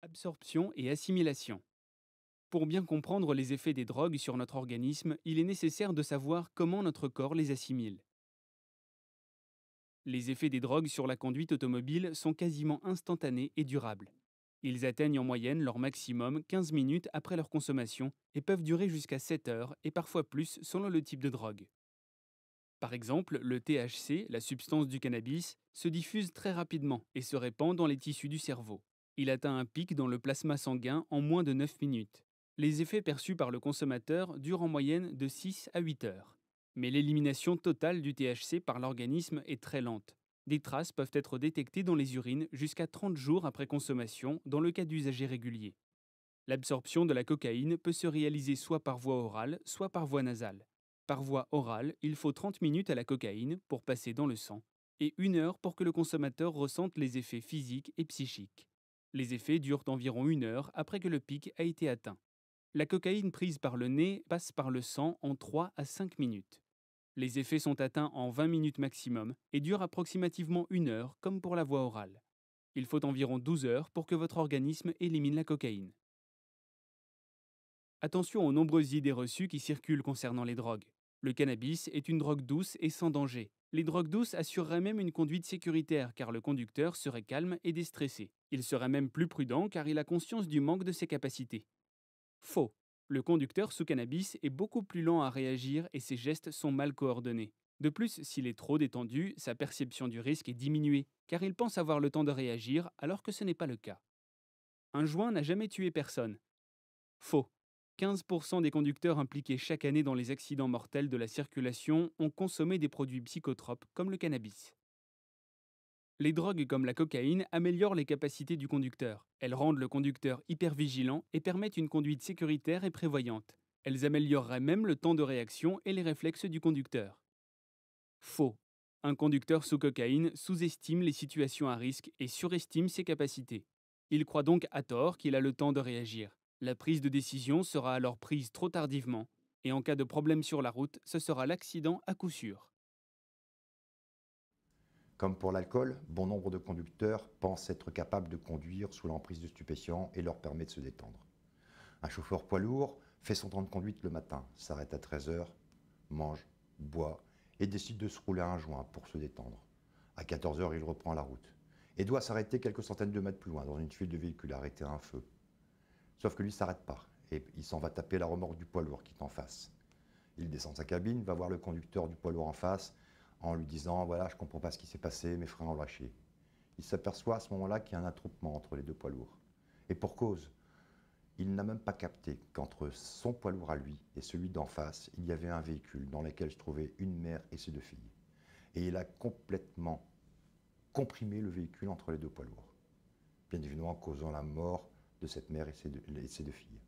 Absorption et assimilation. Pour bien comprendre les effets des drogues sur notre organisme, il est nécessaire de savoir comment notre corps les assimile. Les effets des drogues sur la conduite automobile sont quasiment instantanés et durables. Ils atteignent en moyenne leur maximum 15 minutes après leur consommation et peuvent durer jusqu'à 7 heures et parfois plus selon le type de drogue. Par exemple, le THC, la substance du cannabis, se diffuse très rapidement et se répand dans les tissus du cerveau. Il atteint un pic dans le plasma sanguin en moins de 9 minutes. Les effets perçus par le consommateur durent en moyenne de 6 à 8 heures. Mais l'élimination totale du THC par l'organisme est très lente. Des traces peuvent être détectées dans les urines jusqu'à 30 jours après consommation dans le cas d'usagers réguliers. L'absorption de la cocaïne peut se réaliser soit par voie orale, soit par voie nasale. Par voie orale, il faut 30 minutes à la cocaïne pour passer dans le sang et 1 heure pour que le consommateur ressente les effets physiques et psychiques. Les effets durent environ 1 heure après que le pic a été atteint. La cocaïne prise par le nez passe par le sang en 3 à 5 minutes. Les effets sont atteints en 20 minutes maximum et durent approximativement 1 heure comme pour la voie orale. Il faut environ 12 heures pour que votre organisme élimine la cocaïne. Attention aux nombreuses idées reçues qui circulent concernant les drogues. Le cannabis est une drogue douce et sans danger. Les drogues douces assureraient même une conduite sécuritaire car le conducteur serait calme et déstressé. Il serait même plus prudent car il a conscience du manque de ses capacités. Faux. Le conducteur sous cannabis est beaucoup plus lent à réagir et ses gestes sont mal coordonnés. De plus, s'il est trop détendu, sa perception du risque est diminuée car il pense avoir le temps de réagir alors que ce n'est pas le cas. Un joint n'a jamais tué personne. Faux. 15% des conducteurs impliqués chaque année dans les accidents mortels de la circulation ont consommé des produits psychotropes comme le cannabis. Les drogues comme la cocaïne améliorent les capacités du conducteur. Elles rendent le conducteur hypervigilant et permettent une conduite sécuritaire et prévoyante. Elles amélioreraient même le temps de réaction et les réflexes du conducteur. Faux. Un conducteur sous cocaïne sous-estime les situations à risque et surestime ses capacités. Il croit donc à tort qu'il a le temps de réagir. La prise de décision sera alors prise trop tardivement, et en cas de problème sur la route, ce sera l'accident à coup sûr. Comme pour l'alcool, bon nombre de conducteurs pensent être capables de conduire sous l'emprise de stupéfiants et leur permet de se détendre. Un chauffeur poids lourd fait son temps de conduite le matin, s'arrête à 13 heures, mange, boit et décide de se rouler un joint pour se détendre. À 14 heures, il reprend la route et doit s'arrêter quelques centaines de mètres plus loin dans une file de véhicules arrêtés à un feu. Sauf que lui ne s'arrête pas et il s'en va taper la remorque du poids lourd qui est en face. Il descend de sa cabine, va voir le conducteur du poids lourd en face en lui disant « Voilà, je ne comprends pas ce qui s'est passé, mes freins ont lâché ». Il s'aperçoit à ce moment-là qu'il y a un attroupement entre les deux poids lourds. Et pour cause, il n'a même pas capté qu'entre son poids lourd à lui et celui d'en face, il y avait un véhicule dans lequel se trouvaient une mère et ses deux filles. Et il a complètement comprimé le véhicule entre les deux poids lourds, bien évidemment causant la mort de cette mère et ses deux filles.